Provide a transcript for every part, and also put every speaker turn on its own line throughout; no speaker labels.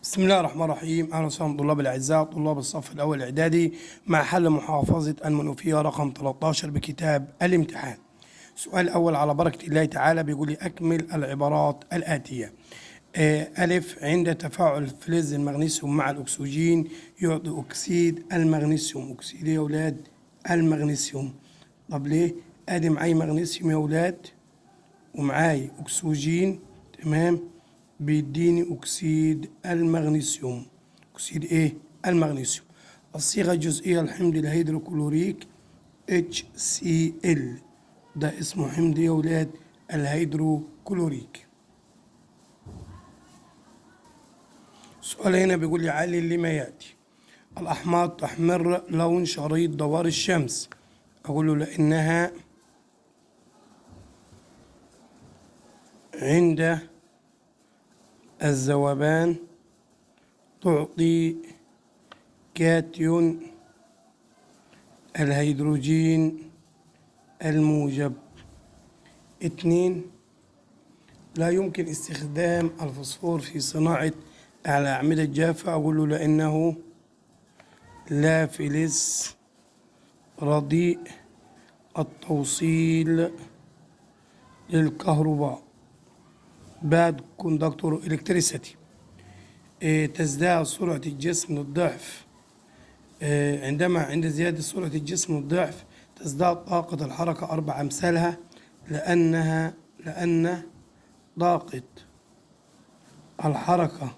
بسم الله الرحمن الرحيم. اهلا وسهلا طلاب الاعزاء طلاب الصف الاول الاعدادي مع حل محافظه المنوفيه رقم 13 بكتاب الامتحان. السؤال الاول على بركه الله تعالى بيقول لي اكمل العبارات الاتيه. ألف: عند تفاعل فلز المغنيسيوم مع الأكسجين يعطي أكسيد المغنيسيوم. أكسيد يا أولاد المغنيسيوم. طب ليه؟ أدي معاي مغنيسيوم يا أولاد ومعاي أكسجين، تمام، بيديني أكسيد المغنيسيوم. أكسيد إيه؟ المغنيسيوم. الصيغة الجزئية الحمض الهيدروكلوريك HCl، ده اسمه حمض يا أولاد الهيدروكلوريك. السؤال هنا بيقول لي علل لما يأتي. الأحماض تحمر لون شريط دوار الشمس. أقول له لأنها عند الذوبان تعطي كاتيون الهيدروجين الموجب. 2. لا يمكن استخدام الفوسفور في صناعة الأعمدة الجافة. أقول له لأنه لا فلز رديء التوصيل للكهرباء bad conductor electricity. تزداد سرعة الجسم للضعف. عند زيادة سرعة الجسم للضعف تزداد طاقة الحركة 4 أمثالها، لأن طاقة الحركة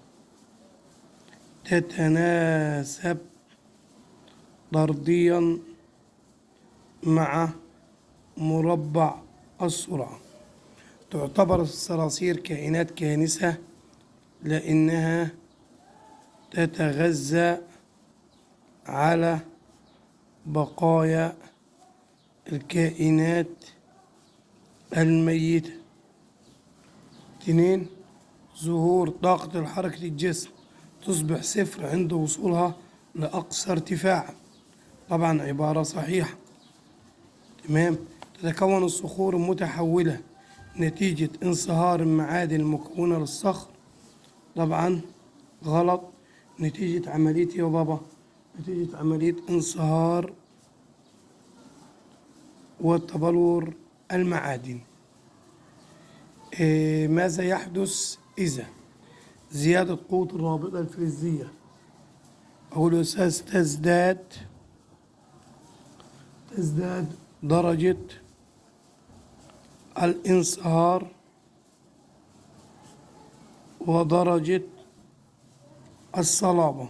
تتناسب طرديا مع مربع السرعة. تعتبر الصراصير كائنات كانسة لأنها تتغذى على بقايا الكائنات الميتة. 2. ظهور طاقة الحركة الجسم تصبح صفر عند وصولها لأقصى ارتفاع. طبعا عبارة صحيحة، تمام. تتكون الصخور المتحولة نتيجة انصهار المعادن المكونة للصخر. طبعا غلط، نتيجة عملية يا بابا، نتيجة عملية انصهار وتبلور المعادن. ماذا يحدث إذا زيادة قوة الرابطة الفلزية؟ أقول له تزداد درجة الانصهار ودرجة الصلابة.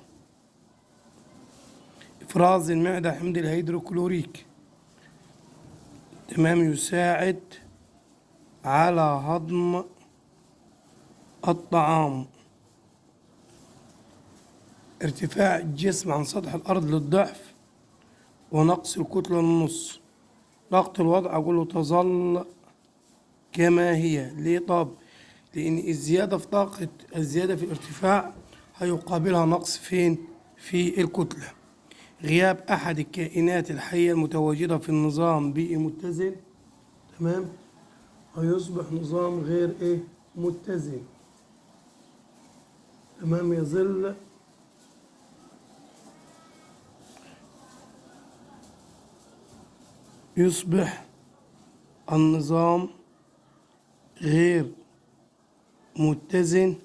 إفراز المعدة حمض الهيدروكلوريك، تمام، يساعد على هضم الطعام. ارتفاع الجسم عن سطح الأرض للضعف ونقص الكتلة للنص. ضغط الوضع أقول له تظل كما هي. ليه؟ طب لأن الزيادة في طاقة الزيادة في الارتفاع هيقابلها نقص فين؟ في الكتلة. غياب أحد الكائنات الحية المتواجدة في النظام بيئي متزن، تمام، هيصبح نظام غير إيه؟ متزن، تمام. يصبح النظام غير متزن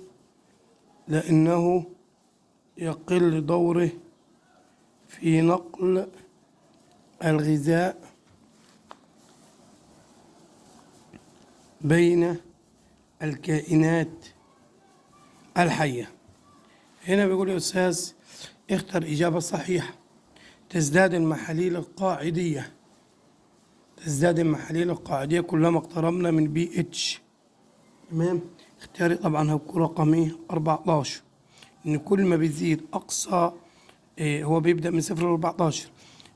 لأنه يقل دوره في نقل الغذاء بين الكائنات الحية. هنا بيقول يا أستاذ اختر إجابة صحيحة. تزداد المحاليل القاعدية. تزداد المحاليل القاعدية كلما اقتربنا من بي اتش، تمام. اختياري طبعا هيكون رقم 14، إن كل ما بيزيد أقصى هو بيبدأ من 0 ل 14،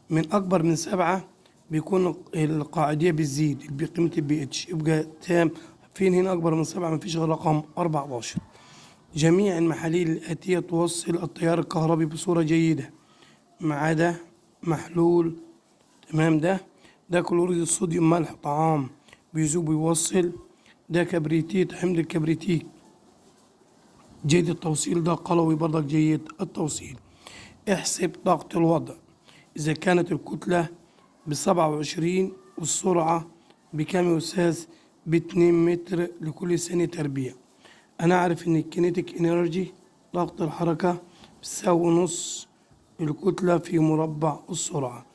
من أكبر من 7 بيكون القاعدية بتزيد بقيمة البي اتش، يبقى تام. فين هنا أكبر من 7؟ مفيش غير رقم 14. جميع المحاليل الآتية توصل التيار الكهربي بصورة جيدة ما عدا محلول، تمام. ده كلوريد الصوديوم ملح طعام بيذوب ويوصل. ده كبريتيت حمض الكبريتيك جيد التوصيل ده قلوي برضك جيد التوصيل. احسب ضغط الوضع إذا كانت الكتلة ب27 والسرعة بكام يا أستاذ؟ ب2 متر لكل ثانية تربيع. أنا أعرف إن الكينيتيك إنرجي ضغط الحركة بتساوي نص الكتلة في مربع السرعة.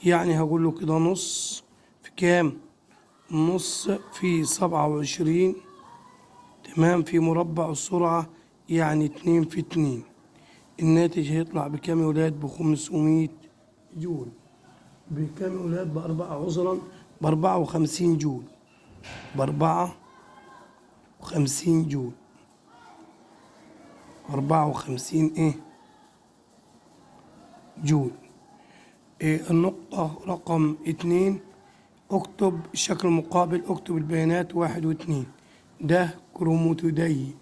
يعني هقول له كده نص في كام؟ نص في 27 تمام في مربع السرعة، يعني 2 في 2. الناتج هيطلع بكام يا ولاد؟ ب500 جول. بكام يا ولاد؟ بأربعة عذرا، ب54 جول. ب54 جول. 54 إيه؟ جول. النقطة رقم 2، اكتب الشكل المقابل، اكتب البيانات 1 و2. ده كروماتيدي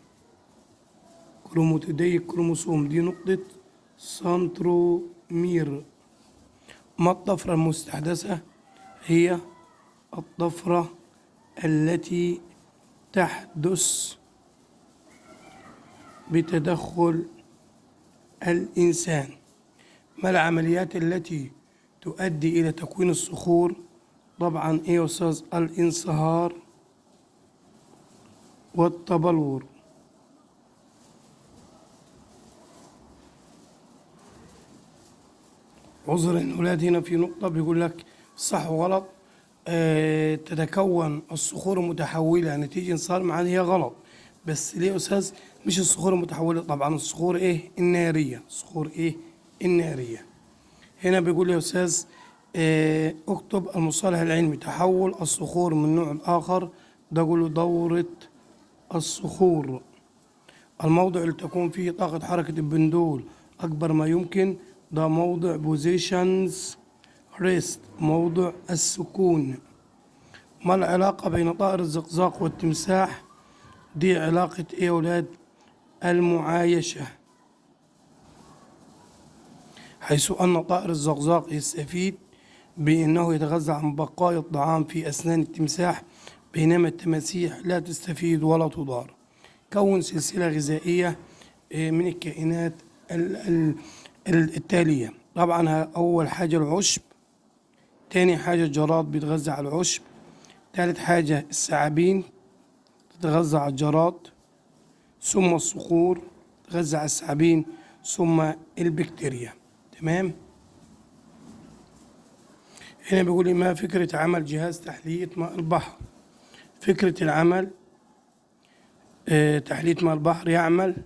الكروموسوم، دي نقطة سنترومير. ما الطفرة المستحدثة؟ هي الطفرة التي تحدث بتدخل الإنسان. ما العمليات التي تؤدي إلى تكوين الصخور؟ طبعا إيه يا أستاذ؟ الانصهار والتبلور. عذر إن أولاد هنا في نقطة بيقول لك صح وغلط. تتكون الصخور المتحولة نتيجة انصهار، معناها هي غلط. بس ليه يا أستاذ؟ مش الصخور المتحولة، طبعا الصخور إيه؟ النارية. الصخور إيه؟ النارية. هنا بيقول يا أستاذ اكتب المصطلح العلمي تحول الصخور من نوع آخر. ده أقول له دورة الصخور. الموضع اللي تكون فيه طاقة حركة البندول أكبر ما يمكن، ده موضع بوزيشنز ريست، موضع السكون. ما العلاقة بين طائر الزقزاق والتمساح؟ دي علاقة إيه يا ولاد؟ المعايشة، حيث أن طائر الزقزاق يستفيد بأنه يتغذى عن بقايا الطعام في أسنان التمساح، بينما التماسيح لا تستفيد ولا تضار. كون سلسلة غذائية من الكائنات التالية. طبعا أول حاجة العشب، تاني حاجة الجراد بيتغذى على العشب، تالت حاجة الثعابين تتغذى على الجراد، ثم الصخور تتغذى على الثعابين، ثم البكتيريا. تمام. هنا بيقول لي ما فكرة عمل جهاز تحلية ماء البحر؟ فكرة العمل تحلية ماء البحر يعمل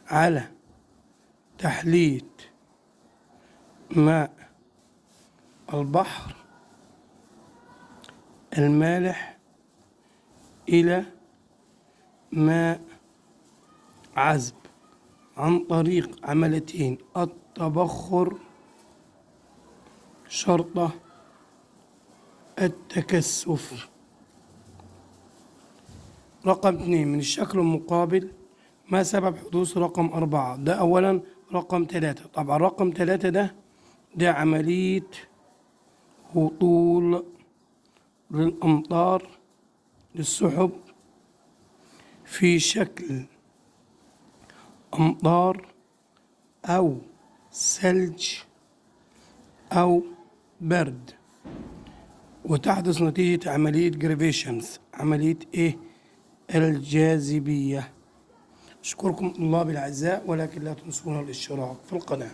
على تحلية ماء البحر المالح إلى ماء عذب عن طريق عمليتين: التبخر شرط التكثف. رقم 2 من الشكل المقابل ما سبب حدوث رقم 4؟ ده أولا رقم 3. طبعا رقم 3 ده عملية هطول للأمطار للسحب في شكل أمطار أو ثلج أو برد، وتحدث نتيجة عملية جرافيشنز، عملية إيه؟ الجاذبية. أشكركم طلابي الأعزاء، ولكن لا تنسونا الاشتراك في القناة.